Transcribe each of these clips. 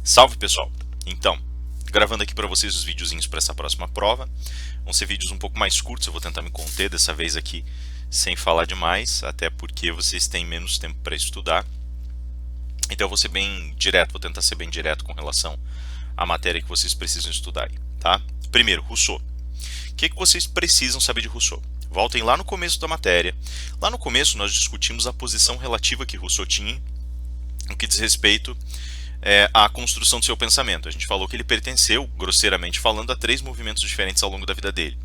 Salve pessoal! Então, gravando aqui para vocês os videozinhos para essa próxima prova. Vão ser vídeos um pouco mais curtos, eu vou tentar me conter dessa vez aqui sem falar demais, até porque vocês têm menos tempo para estudar. Então eu vou ser bem direto, vou tentar ser bem direto com relação à matéria que vocês precisam estudar aí, tá? Primeiro, Rousseau. O que vocês precisam saber de Rousseau? Voltem lá no começo da matéria. Lá no começo nós discutimos a posição relativa que Rousseau tinha no que diz respeito à construção do seu pensamento. A gente falou que ele pertenceu, grosseiramente falando, a 3 movimentos diferentes ao longo da vida dele.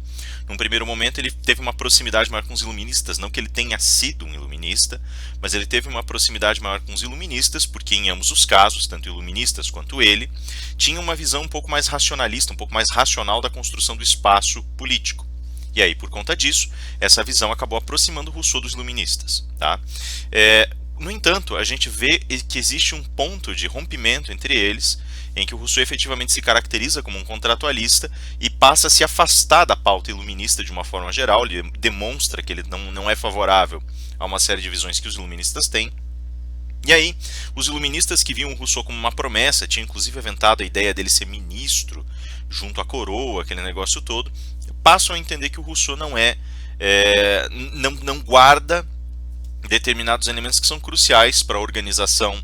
Num primeiro momento ele teve uma proximidade maior com os iluministas, não que ele tenha sido um iluminista, mas ele teve uma proximidade maior com os iluministas, porque em ambos os casos, tanto iluministas quanto ele, tinha uma visão um pouco mais racionalista, um pouco mais racional da construção do espaço político. E aí, por conta disso, essa visão acabou aproximando Rousseau dos iluministas. Tá? No entanto, a gente vê que existe um ponto de rompimento entre eles, em que o Rousseau efetivamente se caracteriza como um contratualista e passa a se afastar da pauta iluminista de uma forma geral. Ele demonstra que ele não é favorável a uma série de visões que os iluministas têm. E aí, os iluministas que viam o Rousseau como uma promessa, tinham inclusive aventado a ideia dele ser ministro junto à coroa, aquele negócio todo, passam a entender que o Rousseau não guarda determinados elementos que são cruciais para a organização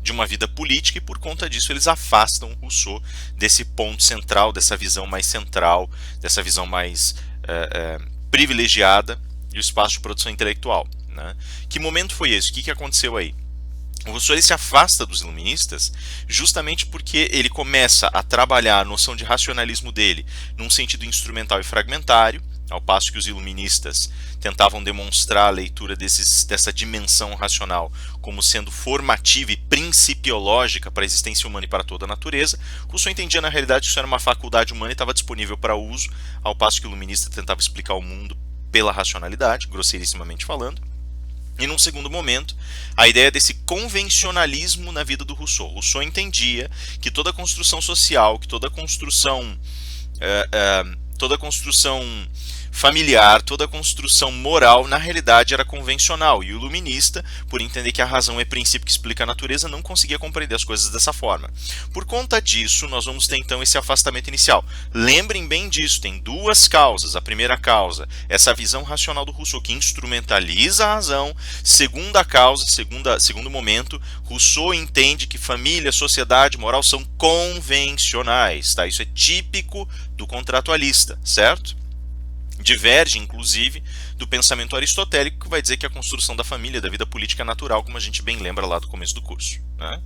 de uma vida política, e por conta disso eles afastam Rousseau desse ponto central, dessa visão mais central, dessa visão mais privilegiada do espaço de produção intelectual. Né? Que momento foi esse? O que aconteceu aí? O Rousseau ele se afasta dos iluministas justamente porque ele começa a trabalhar a noção de racionalismo dele num sentido instrumental e fragmentário, ao passo que os iluministas tentavam demonstrar a leitura dessa dimensão racional como sendo formativa e principiológica para a existência humana e para toda a natureza. Rousseau entendia na realidade que isso era uma faculdade humana e estava disponível para uso, ao passo que o iluminista tentava explicar o mundo pela racionalidade, grosseirissimamente falando. E num segundo momento, a ideia desse convencionalismo na vida do Rousseau. Rousseau entendia que toda construção social, que toda construção familiar, toda construção moral, na realidade era convencional. E o iluminista, por entender que a razão é princípio que explica a natureza, não conseguia compreender as coisas dessa forma. Por conta disso, nós vamos ter então esse afastamento inicial. Lembrem bem disso, tem duas causas. A primeira causa, essa visão racional do Rousseau, que instrumentaliza a razão. Segunda causa, segundo momento, Rousseau entende que família, sociedade, moral são convencionais. Tá? Isso é típico do contratualista, certo? Diverge, inclusive, do pensamento aristotélico, que vai dizer que a construção da família, da vida política é natural, como a gente bem lembra lá do começo do curso. Né?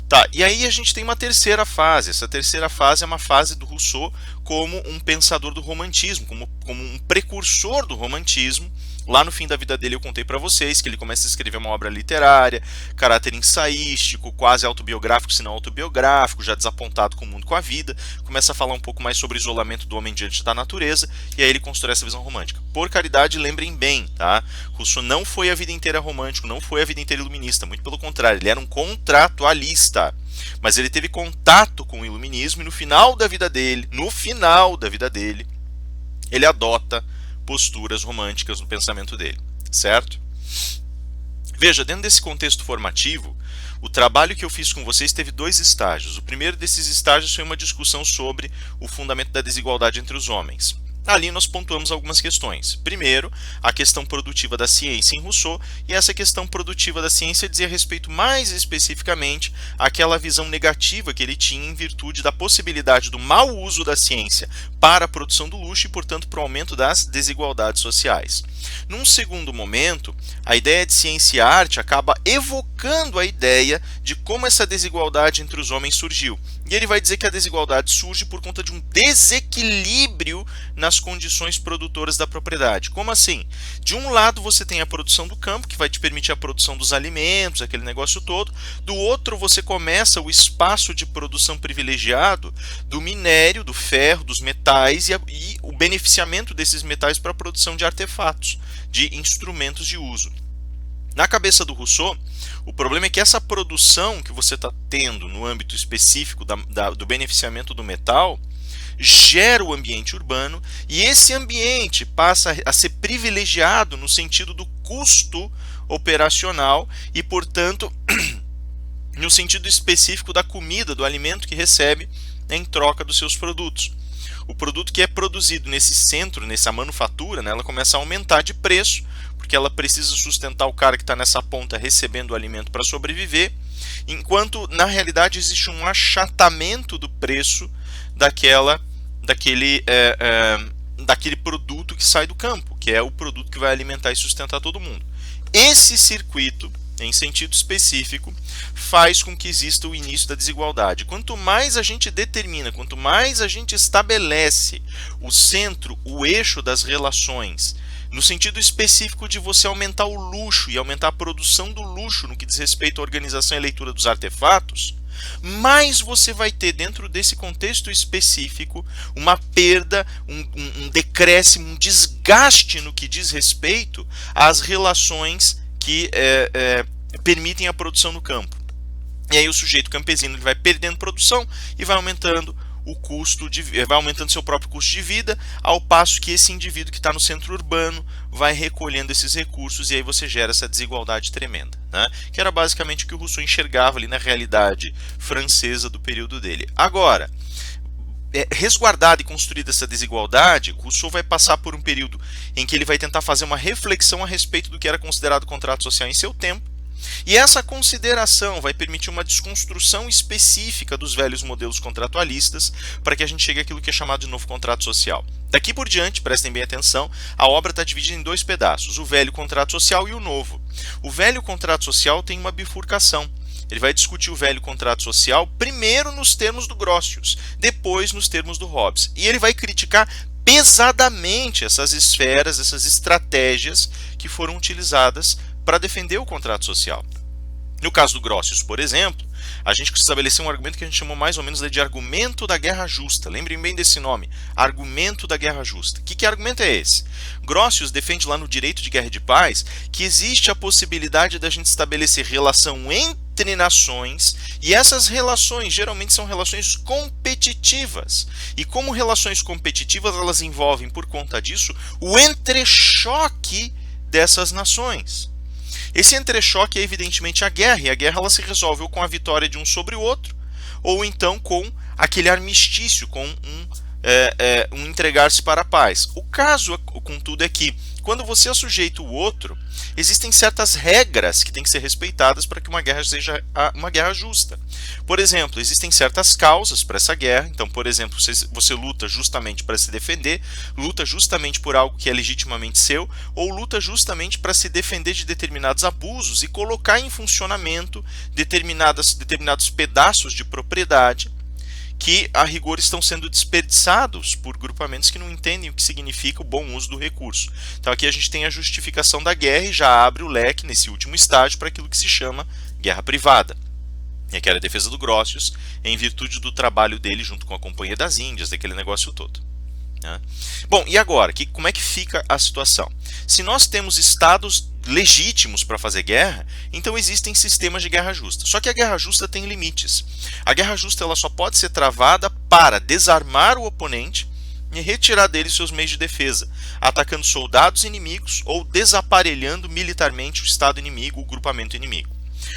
Tá, e aí a gente tem uma terceira fase. Essa terceira fase é uma fase do Rousseau como um pensador do romantismo, como um precursor do romantismo. Lá no fim da vida dele eu contei para vocês que ele começa a escrever uma obra literária, caráter ensaístico, quase autobiográfico, se não autobiográfico, já desapontado com o mundo, com a vida, começa a falar um pouco mais sobre o isolamento do homem diante da natureza, e aí ele constrói essa visão romântica. Por caridade, lembrem bem, tá? Rousseau não foi a vida inteira romântico, não foi a vida inteira iluminista, muito pelo contrário, ele era um contratualista. Mas ele teve contato com o iluminismo e no final da vida dele, ele adota posturas românticas no pensamento dele, certo? Veja, dentro desse contexto formativo, o trabalho que eu fiz com vocês teve 2 estágios. O primeiro desses estágios foi uma discussão sobre o fundamento da desigualdade entre os homens. Ali nós pontuamos algumas questões. Primeiro, a questão produtiva da ciência em Rousseau, e essa questão produtiva da ciência dizia respeito mais especificamente àquela visão negativa que ele tinha em virtude da possibilidade do mau uso da ciência para a produção do luxo e, portanto, para o aumento das desigualdades sociais. Num segundo momento, a ideia de ciência e arte acaba evocando a ideia de como essa desigualdade entre os homens surgiu. E ele vai dizer que a desigualdade surge por conta de um desequilíbrio nas condições produtoras da propriedade. Como assim? De um lado você tem a produção do campo, que vai te permitir a produção dos alimentos, aquele negócio todo. Do outro você começa o espaço de produção privilegiado do minério, do ferro, dos metais e o beneficiamento desses metais para a produção de artefatos, de instrumentos de uso. Na cabeça do Rousseau, o problema é que essa produção que você está tendo no âmbito específico do beneficiamento do metal gera o ambiente urbano, e esse ambiente passa a ser privilegiado no sentido do custo operacional e, portanto, no sentido específico da comida, do alimento que recebe em troca dos seus produtos. O produto que é produzido nesse centro, nessa manufatura, né, ela começa a aumentar de preço, porque ela precisa sustentar o cara que está nessa ponta recebendo o alimento para sobreviver, enquanto na realidade existe um achatamento do preço daquele produto que sai do campo, que é o produto que vai alimentar e sustentar todo mundo. Esse circuito, em sentido específico, faz com que exista o início da desigualdade. Quanto mais a gente determina, quanto mais a gente estabelece o centro, o eixo das relações, no sentido específico de você aumentar o luxo e aumentar a produção do luxo no que diz respeito à organização e leitura dos artefatos, mais você vai ter dentro desse contexto específico uma perda, um decréscimo, um desgaste no que diz respeito às relações que permitem a produção no campo. E aí o sujeito campesino ele vai perdendo produção e vai aumentando o custo vai aumentando seu próprio custo de vida, ao passo que esse indivíduo que está no centro urbano vai recolhendo esses recursos, e aí você gera essa desigualdade tremenda, né? Que era basicamente o que o Rousseau enxergava ali na realidade francesa do período dele. Agora, resguardada e construída essa desigualdade, Rousseau vai passar por um período em que ele vai tentar fazer uma reflexão a respeito do que era considerado contrato social em seu tempo, e essa consideração vai permitir uma desconstrução específica dos velhos modelos contratualistas para que a gente chegue àquilo que é chamado de novo contrato social. Daqui por diante, prestem bem atenção, a obra está dividida em dois pedaços, o velho contrato social e o novo. O velho contrato social tem uma bifurcação. Ele vai discutir o velho contrato social primeiro nos termos do Grotius, depois nos termos do Hobbes. E ele vai criticar pesadamente essas esferas, essas estratégias que foram utilizadas para defender o contrato social. No caso do Grotius, por exemplo, a gente estabeleceu um argumento que a gente chamou mais ou menos de argumento da guerra justa. Lembrem bem desse nome, argumento da guerra justa. Que argumento é esse? Grotius defende lá no Direito de Guerra e de Paz que existe a possibilidade da gente estabelecer relação entre nações, e essas relações geralmente são relações competitivas. E como relações competitivas, elas envolvem, por conta disso, o entrechoque dessas nações. Esse entrechoque é evidentemente a guerra, e a guerra ela se resolve ou com a vitória de um sobre o outro, ou então com aquele armistício, com um entregar-se para a paz. O caso, contudo, é que quando você assujeita o outro, existem certas regras que têm que ser respeitadas para que uma guerra seja uma guerra justa. Por exemplo, existem certas causas para essa guerra. Então, por exemplo, você luta justamente para se defender, luta justamente por algo que é legitimamente seu, ou luta justamente para se defender de determinados abusos e colocar em funcionamento determinados pedaços de propriedade que, a rigor, estão sendo desperdiçados por grupamentos que não entendem o que significa o bom uso do recurso. Então aqui a gente tem a justificação da guerra e já abre o leque, nesse último estágio, para aquilo que se chama guerra privada. E aqui era a defesa do Grotius, em virtude do trabalho dele junto com a Companhia das Índias, daquele negócio todo. Bom, e agora, como é que fica a situação? Se nós temos estados legítimos para fazer guerra, então existem sistemas de guerra justa. Só que a guerra justa tem limites. A guerra justa ela só pode ser travada para desarmar o oponente e retirar dele seus meios de defesa, atacando soldados inimigos ou desaparelhando militarmente o estado inimigo, o grupamento inimigo.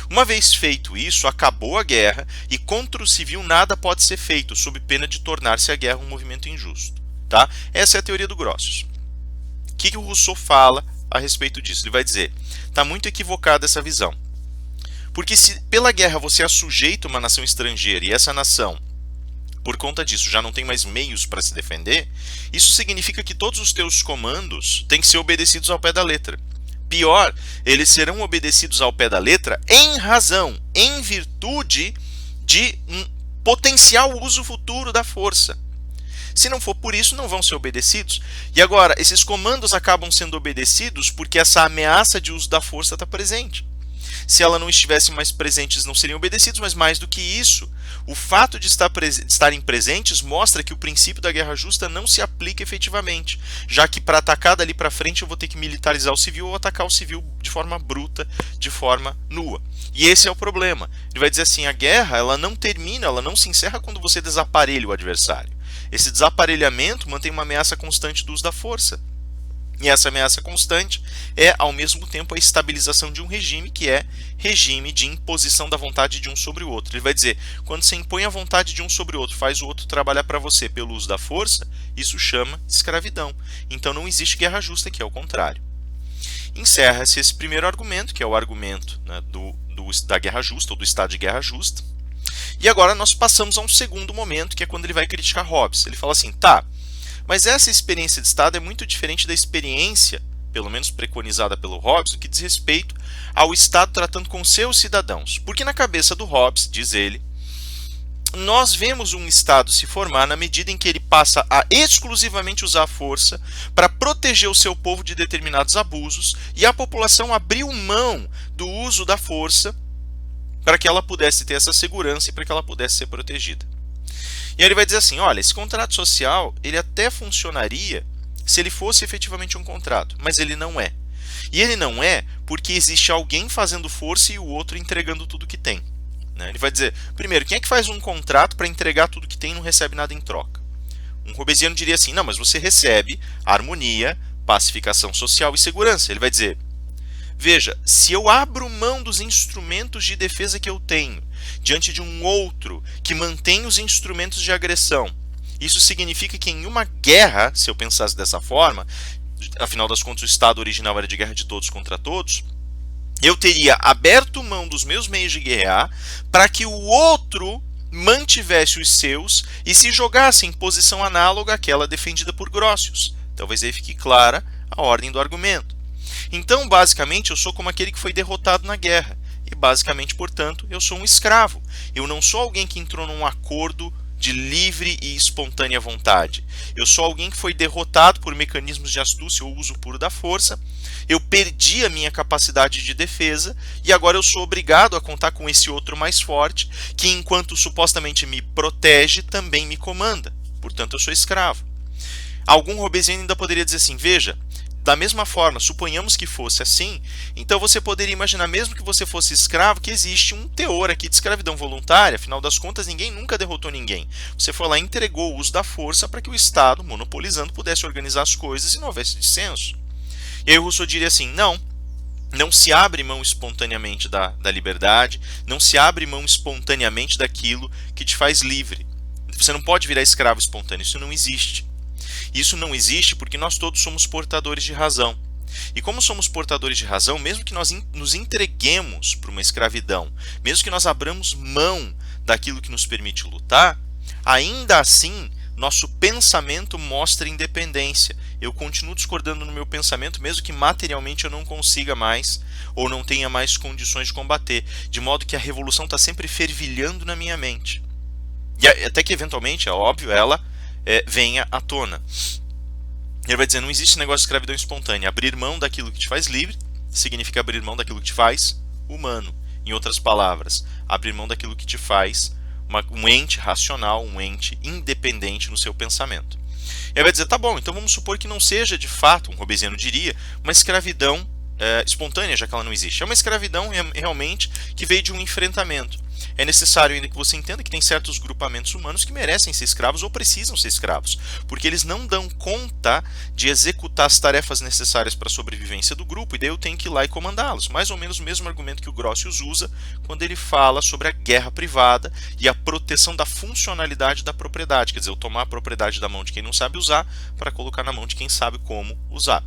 Uma vez feito isso, acabou a guerra e contra o civil nada pode ser feito, sob pena de tornar-se a guerra um movimento injusto. Tá? Essa é a teoria do Grotius. O que o Rousseau fala a respeito disso? Ele vai dizer, está muito equivocada essa visão. Porque se pela guerra você assujeita uma nação estrangeira e essa nação, por conta disso, já não tem mais meios para se defender, isso significa que todos os teus comandos têm que ser obedecidos ao pé da letra. Pior, eles serão obedecidos ao pé da letra em virtude de um potencial uso futuro da força. Se não for por isso, não vão ser obedecidos. E agora, esses comandos acabam sendo obedecidos porque essa ameaça de uso da força está presente. Se ela não estivesse mais presente, eles não seriam obedecidos, mas mais do que isso, o fato de estarem presentes mostra que o princípio da guerra justa não se aplica efetivamente, já que para atacar dali para frente eu vou ter que militarizar o civil ou atacar o civil de forma bruta, de forma nua. E esse é o problema. Ele vai dizer assim, a guerra ela não termina, ela não se encerra quando você desaparelha o adversário. Esse desaparelhamento mantém uma ameaça constante do uso da força. E essa ameaça constante é, ao mesmo tempo, a estabilização de um regime, que é regime de imposição da vontade de um sobre o outro. Ele vai dizer, quando você impõe a vontade de um sobre o outro, faz o outro trabalhar para você pelo uso da força, isso chama escravidão. Então não existe guerra justa, que é o contrário. Encerra-se esse primeiro argumento, que é o argumento, né, da guerra justa, ou do estado de guerra justa. E agora nós passamos a um segundo momento, que é quando ele vai criticar Hobbes. Ele fala assim, tá, mas essa experiência de Estado é muito diferente da experiência, pelo menos preconizada pelo Hobbes, no que diz respeito ao Estado tratando com seus cidadãos. Porque na cabeça do Hobbes, diz ele, nós vemos um Estado se formar na medida em que ele passa a exclusivamente usar a força para proteger o seu povo de determinados abusos e a população abriu mão do uso da força para que ela pudesse ter essa segurança e para que ela pudesse ser protegida. E aí ele vai dizer assim, olha, esse contrato social ele até funcionaria se ele fosse efetivamente um contrato, mas ele não é. E ele não é porque existe alguém fazendo força e o outro entregando tudo que tem. Ele vai dizer, primeiro, quem é que faz um contrato para entregar tudo que tem e não recebe nada em troca? Um hobbesiano diria assim, não, mas você recebe harmonia, pacificação social e segurança. Ele vai dizer, veja, se eu abro mão dos instrumentos de defesa que eu tenho diante de um outro que mantém os instrumentos de agressão, isso significa que em uma guerra, se eu pensasse dessa forma, afinal das contas o Estado original era de guerra de todos contra todos, eu teria aberto mão dos meus meios de guerrear para que o outro mantivesse os seus e se jogasse em posição análoga àquela defendida por Grotius. Talvez aí fique clara a ordem do argumento. Então, basicamente, eu sou como aquele que foi derrotado na guerra. E, basicamente, portanto, eu sou um escravo. Eu não sou alguém que entrou num acordo de livre e espontânea vontade. Eu sou alguém que foi derrotado por mecanismos de astúcia ou uso puro da força. Eu perdi a minha capacidade de defesa e agora eu sou obrigado a contar com esse outro mais forte que, enquanto supostamente me protege, também me comanda. Portanto, eu sou escravo. Algum hobbesiano ainda poderia dizer assim, veja, da mesma forma, suponhamos que fosse assim, então você poderia imaginar, mesmo que você fosse escravo, que existe um teor aqui de escravidão voluntária, afinal das contas, ninguém nunca derrotou ninguém. Você foi lá e entregou o uso da força para que o Estado, monopolizando, pudesse organizar as coisas e não houvesse dissenso. E aí o Rousseau diria assim, não se abre mão espontaneamente da liberdade, não se abre mão espontaneamente daquilo que te faz livre. Você não pode virar escravo espontâneo, isso não existe. Isso não existe porque nós todos somos portadores de razão. E como somos portadores de razão, mesmo que nós nos entreguemos para uma escravidão, mesmo que nós abramos mão daquilo que nos permite lutar, ainda assim, nosso pensamento mostra independência. Eu continuo discordando no meu pensamento, mesmo que materialmente eu não consiga mais, ou não tenha mais condições de combater, de modo que a revolução está sempre fervilhando na minha mente. E até que, eventualmente, é óbvio, ela venha à tona. Ele vai dizer, não existe negócio de escravidão espontânea. Abrir mão daquilo que te faz livre significa abrir mão daquilo que te faz humano. Em outras palavras, abrir mão daquilo que te faz um ente racional, um ente independente no seu pensamento. Ele vai dizer, tá bom, então vamos supor que não seja de fato, um hobbesiano diria, uma escravidão espontânea, já que ela não existe. É uma escravidão realmente que veio de um enfrentamento. É necessário ainda que você entenda que tem certos grupamentos humanos que merecem ser escravos ou precisam ser escravos, porque eles não dão conta de executar as tarefas necessárias para a sobrevivência do grupo, e daí eu tenho que ir lá e comandá-los. Mais ou menos o mesmo argumento que o Grotius usa quando ele fala sobre a guerra privada e a proteção da funcionalidade da propriedade, quer dizer, eu tomar a propriedade da mão de quem não sabe usar para colocar na mão de quem sabe como usar.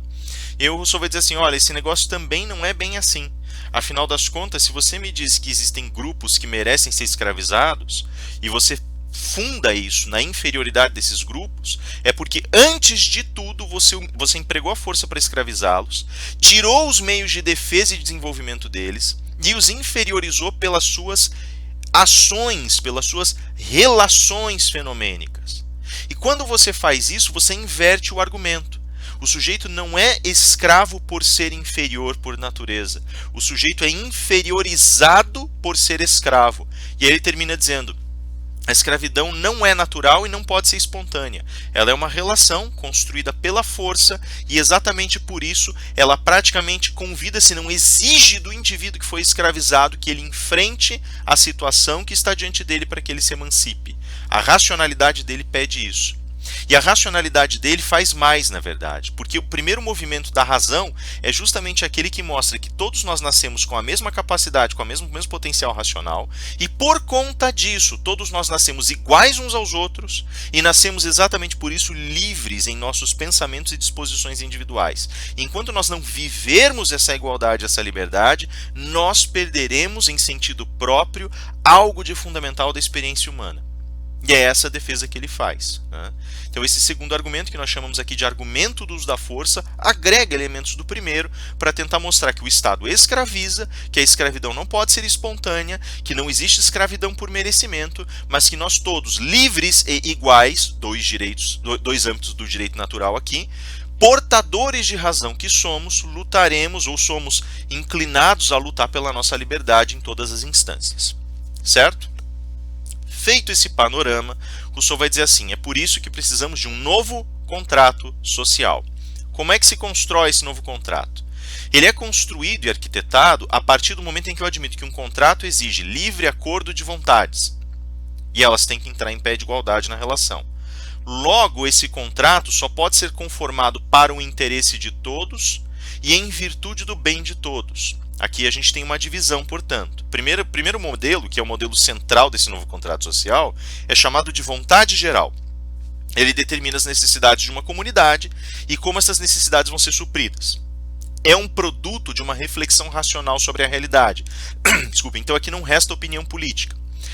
E o Rousseau vai dizer assim, olha, esse negócio também não é bem assim. Afinal das contas, se você me diz que existem grupos que merecem ser escravizados, e você funda isso na inferioridade desses grupos, é porque antes de tudo você empregou a força para escravizá-los, tirou os meios de defesa e desenvolvimento deles, e os inferiorizou pelas suas ações, pelas suas relações fenomênicas. E quando você faz isso, você inverte o argumento. O sujeito não é escravo por ser inferior por natureza. O sujeito é inferiorizado por ser escravo. E aí ele termina dizendo, a escravidão não é natural e não pode ser espontânea. Ela é uma relação construída pela força e exatamente por isso ela praticamente convida, se não exige do indivíduo que foi escravizado que ele enfrente a situação que está diante dele para que ele se emancipe. A racionalidade dele pede isso. E a racionalidade dele faz mais, na verdade, porque o primeiro movimento da razão é justamente aquele que mostra que todos nós nascemos com a mesma capacidade, com o mesmo potencial racional, e por conta disso, todos nós nascemos iguais uns aos outros, e nascemos exatamente por isso livres em nossos pensamentos e disposições individuais. E enquanto nós não vivermos essa igualdade, essa liberdade, nós perderemos em sentido próprio algo de fundamental da experiência humana. E é essa a defesa que ele faz, né? Então esse segundo argumento, que nós chamamos aqui de argumento do uso da força, agrega elementos do primeiro para tentar mostrar que o Estado escraviza, que a escravidão não pode ser espontânea, que não existe escravidão por merecimento, mas que nós todos, livres e iguais, dois âmbitos do direito natural aqui, portadores de razão que somos, lutaremos ou somos inclinados a lutar pela nossa liberdade em todas as instâncias. Certo? Feito esse panorama, Rousseau vai dizer assim: é por isso que precisamos de um novo contrato social. Como é que se constrói esse novo contrato? Ele é construído e arquitetado a partir do momento em que eu admito que um contrato exige livre acordo de vontades, e elas têm que entrar em pé de igualdade na relação. Logo, esse contrato só pode ser conformado para o interesse de todos e em virtude do bem de todos. Aqui a gente tem uma divisão, portanto. Primeiro modelo, que é o modelo central desse novo contrato social, é chamado de vontade geral. Ele determina as necessidades de uma comunidade e como essas necessidades vão ser supridas. É um produto de uma reflexão racional sobre a realidade. Desculpa, então aqui não resta opinião política.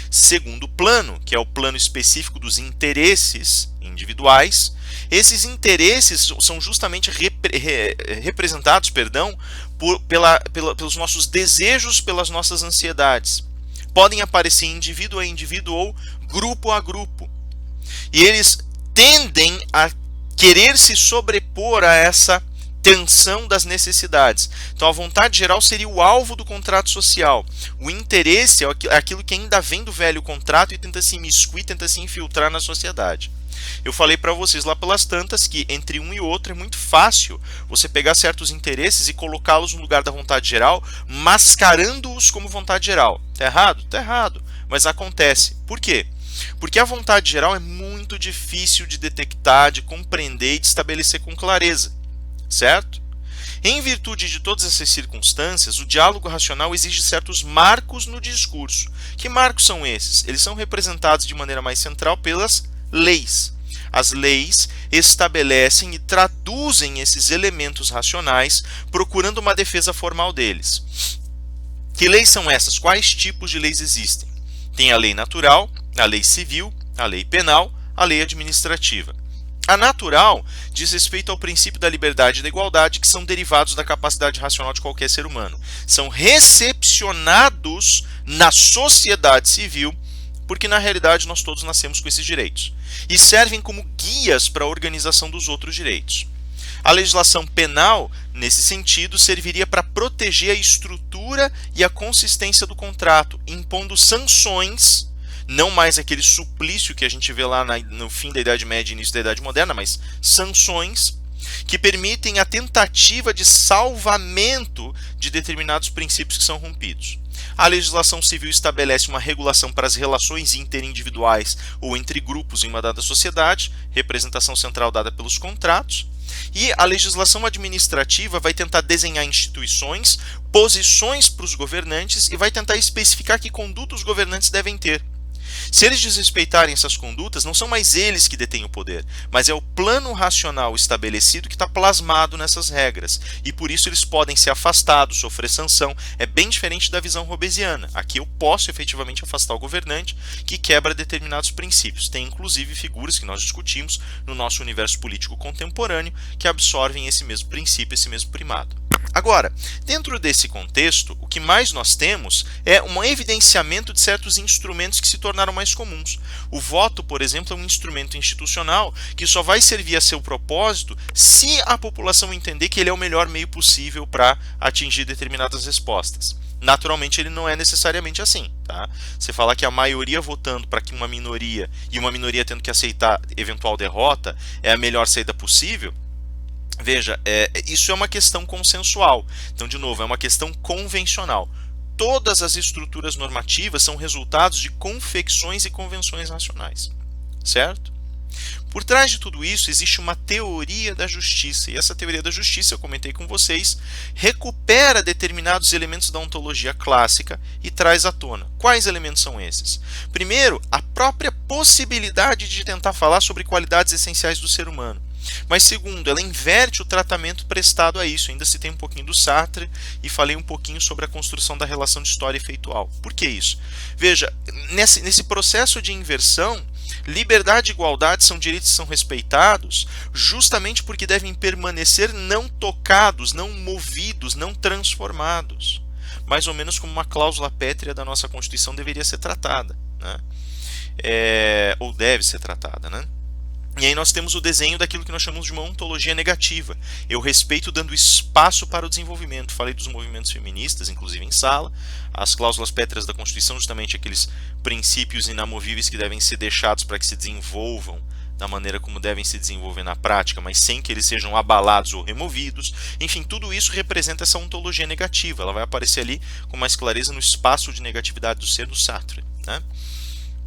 Segundo plano, que é o plano específico dos interesses individuais, esses interesses são justamente representados, pelos nossos desejos, pelas nossas ansiedades. Podem aparecer indivíduo a indivíduo ou grupo a grupo. E eles tendem a querer se sobrepor a essa tensão das necessidades. Então a vontade geral seria o alvo do contrato social. O interesse é aquilo que ainda vem do velho contrato e tenta se imiscuir, tenta se infiltrar na sociedade. Eu falei para vocês lá pelas tantas que entre um e outro é muito fácil você pegar certos interesses e colocá-los no lugar da vontade geral, mascarando-os como vontade geral. Tá errado? Tá errado. Mas acontece. Por quê? Porque a vontade geral é muito difícil de detectar, de compreender e de estabelecer com clareza. Certo? Em virtude de todas essas circunstâncias, o diálogo racional exige certos marcos no discurso. Que marcos são esses? Eles são representados de maneira mais central pelas leis. As leis estabelecem e traduzem esses elementos racionais, procurando uma defesa formal deles. Que leis são essas? Quais tipos de leis existem? Tem a lei natural, a lei civil, a lei penal, a lei administrativa. A natural diz respeito ao princípio da liberdade e da igualdade, que são derivados da capacidade racional de qualquer ser humano. São recepcionados na sociedade civil, porque na realidade nós todos nascemos com esses direitos, e servem como guias para a organização dos outros direitos. A legislação penal, nesse sentido, serviria para proteger a estrutura e a consistência do contrato, impondo sanções, não mais aquele suplício que a gente vê lá no fim da Idade Média e início da Idade Moderna, mas sanções que permitem a tentativa de salvamento de determinados princípios que são rompidos. A legislação civil estabelece uma regulação para as relações interindividuais ou entre grupos em uma dada sociedade, representação central dada pelos contratos. E a legislação administrativa vai tentar desenhar instituições, posições para os governantes e vai tentar especificar que conduta os governantes devem ter. Se eles desrespeitarem essas condutas, não são mais eles que detêm o poder, mas é o plano racional estabelecido que está plasmado nessas regras. E por isso eles podem ser afastados, sofrer sanção. É bem diferente da visão hobbesiana. Aqui eu posso efetivamente afastar o governante que quebra determinados princípios. Tem inclusive figuras que nós discutimos no nosso universo político contemporâneo que absorvem esse mesmo princípio, esse mesmo primado. Agora, dentro desse contexto, o que mais nós temos é um evidenciamento de certos instrumentos que se tornaram mais comuns. O voto, por exemplo, é um instrumento institucional que só vai servir a seu propósito se a população entender que ele é o melhor meio possível para atingir determinadas respostas. Naturalmente, ele não é necessariamente assim. Tá? Você falar que a maioria votando para que uma minoria e uma minoria tendo que aceitar eventual derrota é a melhor saída possível, veja, isso é uma questão consensual. Então, de novo, é uma questão convencional. Todas as estruturas normativas são resultados de confecções e convenções racionais. Certo? Por trás de tudo isso existe uma teoria da justiça, e essa teoria da justiça, eu comentei com vocês, recupera determinados elementos da ontologia clássica e traz à tona. Quais elementos são esses? Primeiro, a própria possibilidade de tentar falar sobre qualidades essenciais do ser humano. Mas segundo, ela inverte o tratamento prestado a isso. Ainda citei um pouquinho do Sartre e falei um pouquinho sobre a construção da relação de história efeitual. Por que isso? Veja, nesse processo de inversão, liberdade e igualdade são direitos que são respeitados justamente porque devem permanecer não tocados, não movidos, não transformados. Mais ou menos como uma cláusula pétrea da nossa Constituição deveria ser tratada, né? Ou deve ser tratada, né? E aí nós temos o desenho daquilo que nós chamamos de uma ontologia negativa. Eu respeito dando espaço para o desenvolvimento. Falei dos movimentos feministas, inclusive em sala. As cláusulas pétreas da Constituição, justamente aqueles princípios inamovíveis que devem ser deixados para que se desenvolvam da maneira como devem se desenvolver na prática, mas sem que eles sejam abalados ou removidos. Enfim, tudo isso representa essa ontologia negativa. Ela vai aparecer ali com mais clareza no espaço de negatividade do ser do Sartre, né?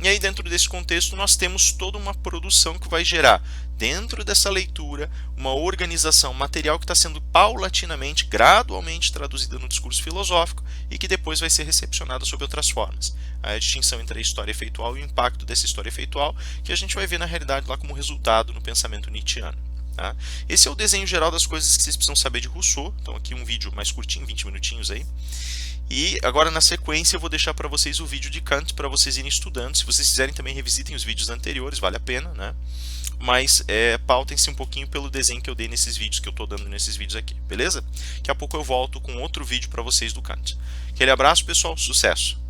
E aí, dentro desse contexto, nós temos toda uma produção que vai gerar, dentro dessa leitura, uma organização material que está sendo paulatinamente, gradualmente traduzida no discurso filosófico e que depois vai ser recepcionada sob outras formas. A distinção entre a história efeitual e o impacto dessa história efeitual, que a gente vai ver na realidade lá como resultado no pensamento nietzschiano. Tá? Esse é o desenho geral das coisas que vocês precisam saber de Rousseau. Então aqui um vídeo mais curtinho, 20 minutinhos aí. E agora na sequência eu vou deixar para vocês o vídeo de Kant para vocês irem estudando. Se vocês quiserem também revisitem os vídeos anteriores, vale a pena, né? Mas pautem-se um pouquinho pelo desenho que eu dei nesses vídeos, que eu estou dando nesses vídeos aqui, beleza? Daqui a pouco eu volto com outro vídeo para vocês do Kant. Aquele abraço, pessoal, sucesso!